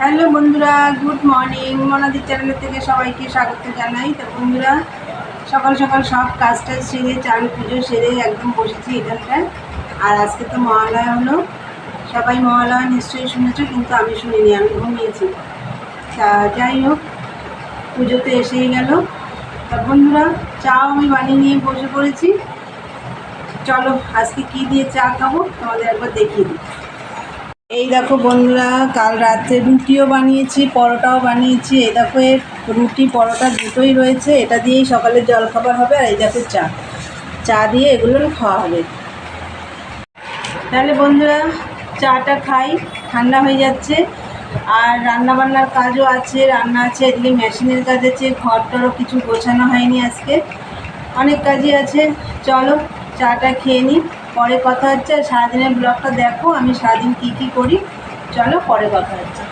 Hello বন্ধুরা, good morning. মনাদির channel থেকে সবাইকে স্বাগত জানাই। তো বন্ধুরা, সকাল সকাল সব কাজটা সেরে চান পুজো সেরে একদম বসেছি এখানটায়। আর আজকে তো মহালয়া হলো। সবাই মহালয়া নিশ্চয়ই শুনেছ, কিন্তু আমি শুনিনি, আমি ঘুমিয়েছি। তা যাই হোক, পুজো তো এসেই গেল। তা বন্ধুরা, চাও আমি বানিয়ে নিয়ে বসে পড়েছি। চলো আজকে কী দিয়ে চা খাবো তোমাদের একবার দেখিয়ে দিই। এই দেখো বন্ধুরা, কাল রাত্রে রুটিও বানিয়েছি, পরোটাও বানিয়েছি। এই দেখো, রুটি পরোটা দুটোই রয়েছে। এটা দিয়েই সকালের জলখাবার হবে। আর এই দেখো চা, চা দিয়ে এগুলো খাওয়া হবে। তাহলে বন্ধুরা, চাটা খাই, ঠান্ডা হয়ে যাচ্ছে। আর রান্নাবান্নার কাজও আছে, রান্না আছে, এদিকে মেশিনের কাজ আছে, ঘর টরও কিছু গোছানো হয়নি আজকে, অনেক কাজই আছে। চলো চাটা খেয়ে নিই, পরে কথা হচ্ছে। আর সারাদিনের ব্লগটা দেখো, আমি সারাদিন কী কী করি। চলো পরে কথা হচ্ছে।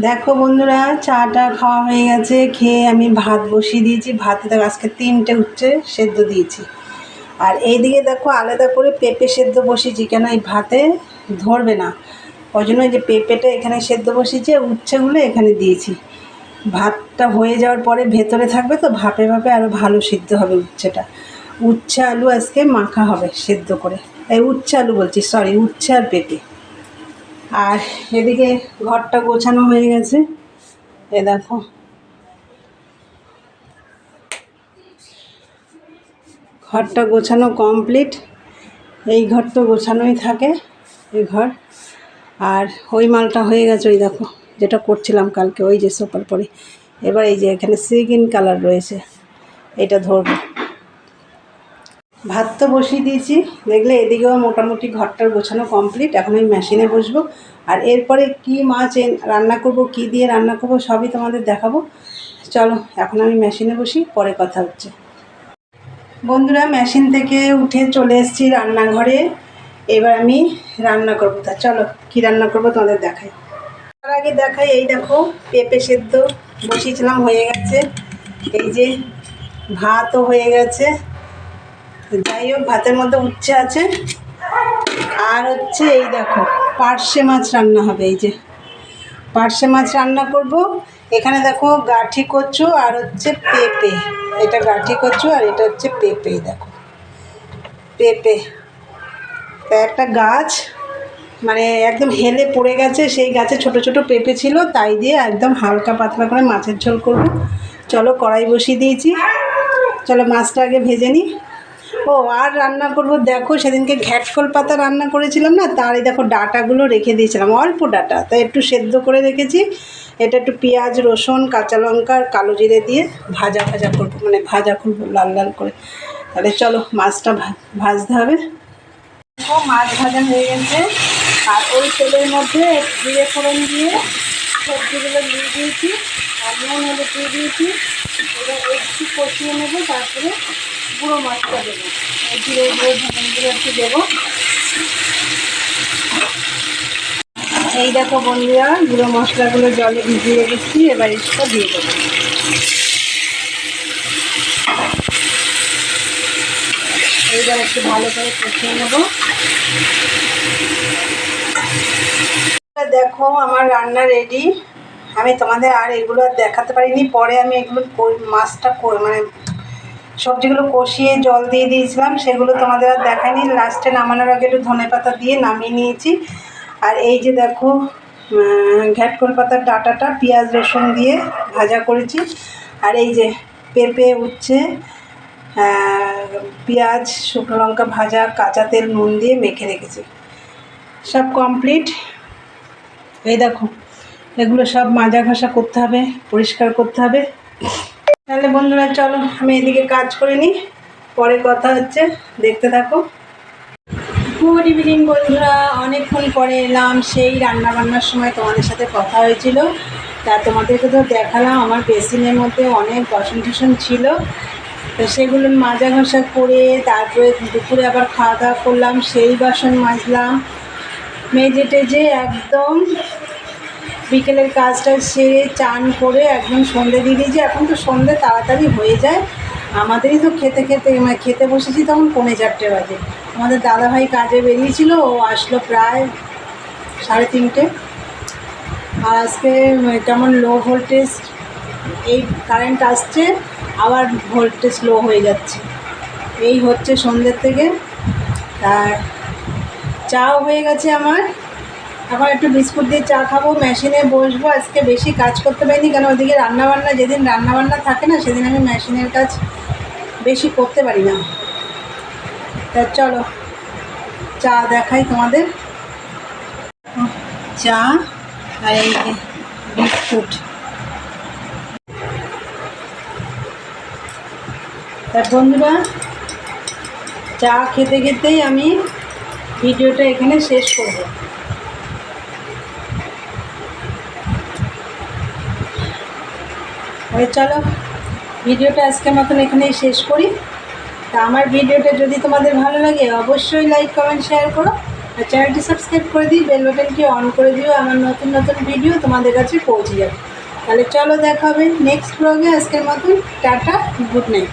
দেখো বন্ধুরা, চাটা খাওয়া হয়ে গেছে। খেয়ে আমি ভাত বসিয়ে দিয়েছি। ভাতে দেখো আজকে 3টে উচ্ছে সেদ্ধ দিয়েছি। আর এইদিকে দেখো আলাদা করে পেঁপে সেদ্ধ বসিয়েছি, কেন এই ভাতে ধরবে না, ওই জন্য যে পেঁপেটা এখানে সেদ্ধ বসিয়েছি, উচ্ছেগুলো এখানে দিয়েছি। ভাতটা হয়ে যাওয়ার পরে ভেতরে থাকবে তো, ভাপে ভাপে আরও ভালো সিদ্ধ হবে উচ্ছেটা। উচ্ছে আলু আজকে মাখা হবে সেদ্ধ করে। এই উচ্ছে আলু বলছি, সরি, উচ্ছে আর পেঁপে। আর এদিকে ঘরটা গোছানো হয়ে গেছে। এ দেখো, ঘরটা গোছানো কমপ্লিট। এই ঘর তো গোছানোই থাকে, এই ঘর। আর ওই মালটা হয়ে গেছে, ওই দেখো যেটা করছিলাম কালকে, ওই যে সোফার পরে। এবার এই যে এখানে সিগিন কালার রয়েছে, এটা ধরবো। ভাত তো বসিয়ে দিয়েছি, দেখলে এদিকেও মোটামুটি ঘরটার গোছানো কমপ্লিট। এখন আমি মেশিনে বসবো। আর এরপরে কি মাছ রান্না করব, কি দিয়ে রান্না করব, সবই তোমাদের দেখাবো। চলো এখন আমি মেশিনে বসি, পরে কথা হচ্ছে। বন্ধুরা, মেশিন থেকে উঠে চলে এসেছি রান্নাঘরে। এবার আমি রান্না করবো। তা চলো কি রান্না করব তোমাদের দেখাই। তার আগে দেখাই, এই দেখো পেঁপে সেদ্ধ বসিয়েছিলাম, হয়ে গেছে। এই যে ভাতও হয়ে গেছে। যাই হোক, ভাতের মধ্যে উচ্ছে আছে। আর হচ্ছে এই দেখো পার্শে মাছ রান্না হবে। এই যে পার্শে মাছ রান্না করব। এখানে দেখো গাঠি কচু আর হচ্ছে পেঁপে। এটা গাঠি কচু আর এটা হচ্ছে পেঁপে। দেখো পেঁপে, তা একটা গাছ মানে একদম হেলে পড়ে গেছে, সেই গাছে ছোট ছোট পেঁপে ছিল, তাই দিয়ে একদম হালকা পাতলা করে মাছের ঝোল করব। চলো কড়াই বসিয়ে দিয়েছি, চলো মাছটা আগে ভেজে নিই। ও আর রান্না করব, দেখো সেদিনকে ঘ্যাটকল পাতা রান্না করেছিলাম না, তারই দেখো ডাটাগুলো রেখে দিয়েছিলাম, অল্প ডাটা, তাই একটু সেদ্ধ করে রেখেছি। এটা একটু পেঁয়াজ রসুন কাঁচা লঙ্কা আর কালো জিরে দিয়ে ভাজা করবো, মানে ভাজা করবো লাল লাল করে। তাহলে চলো মাছটা ভাজতে হবে। মাছ ভাজা হয়ে গেছে। আর ওই তেলের মধ্যে জিরে ফোড়ন দিয়ে সবজিগুলো দিয়ে দিয়েছি, আর নুন হলুদ দিয়ে দিয়েছি। এবার একটু কষিয়ে নেবো, তারপরে গুঁড়ো মাছটা দেবো, জিরে গুঁড়ো ধনে গুঁড়ো একটু দেবো। এই দেখো বন্ধুরা, গুঁড়ো মশলাগুলো জলে ভিজিয়ে রেখেছি, এবার এটা দিয়ে দেবো। এইবার একটু ভালো করে কষিয়ে নেবো। দেখো আমার রান্না রেডি। আমি তোমাদের আর এগুলো দেখাতে পারিনি, পরে আমি এগুলো মাছটা মানে সবজিগুলো কষিয়ে জল দিয়ে দিয়েছিলাম, সেগুলো তোমাদের আর দেখাইনি। লাস্টে নামানোর আগে একটু ধনেপাতা দিয়ে নামিয়ে নিয়েছি। আর এই যে দেখো ঘ্যাটকল পাতার ডাঁটাটা পেঁয়াজ রসুন দিয়ে ভাজা করেছি। আর এই যে পেঁপে উচ্ছে পেঁয়াজ শুকনো লঙ্কা ভাজা কাঁচা তেল নুন দিয়ে মেখে রেখেছি, সব কমপ্লিট। এই দেখো এগুলো সব মাজা ঘষা করতে হবে, পরিষ্কার করতে হবে। তাহলে বন্ধুরা চলো আমি এদিকে কাজ করে নিই, পরে কথা হচ্ছে, দেখতে থাকো। গুড ইভিনিং বন্ধুরা, অনেকক্ষণ পরে এলাম। সেই রান্নাবান্নার সময় তোমাদের সাথে কথা হয়েছিল, তা তোমাদেরকে তো দেখালাম আমার বেসিনের মধ্যে অনেক বাসন টাসন ছিল, তো সেগুলো মাজা ঘষা করে তারপরে দুপুরে আবার খাওয়া দাওয়া করলাম, সেই বাসন মাজলাম, মেজে টেজে একদম বিকেলের কাজটা সেরে চান করে একদম সন্ধে দিয়ে দিয়েছি। এখন তো সন্ধে তাড়াতাড়ি হয়ে যায়, আমাদেরই তো খেতে বসেছি তখন 3:45 বাজে। আমাদের দাদাভাই কাজে বেরিয়েছিল, ও আসলো প্রায় 3:30। আর আজকে কেমন লো ভোল্টেজ, এই কারেন্ট আসছে আবার ভোল্টেজ লো হয়ে যাচ্ছে, এই হচ্ছে সন্ধ্যের থেকে। আর চাও হয়ে গেছে আমার, এখন একটু বিস্কুট দিয়ে চা খাবো, মেশিনে বসবো। আজকে বেশি কাজ করতে পারিনি, কেন ওদিকে রান্নাবান্না, যেদিন রান্নাবান্না থাকে না সেদিন আমি মেশিনের কাজ বেশি করতে পারি না। তা চলো চা দেখাই তোমাদের, চা আর এই যে বিস্কুট। তা বন্ধুরা, চা খেতে খেতেই আমি ভিডিওটা এখানে শেষ করব। চলো ভিডিওটা আজকের মতন এখানেই শেষ করি। তা আমার ভিডিওটা যদি তোমাদের ভালো লাগে অবশ্যই লাইক কমেন্ট শেয়ার করো, আর চ্যানেলটি সাবস্ক্রাইব করে দিই, বেল বাটনটি অন করে দিও, আমার নতুন নতুন ভিডিও তোমাদের কাছে পৌঁছে যাবে। তাহলে চলো দেখা হবে নেক্সট ব্লগে। আজকের মতন টাটা, গুড নাইট।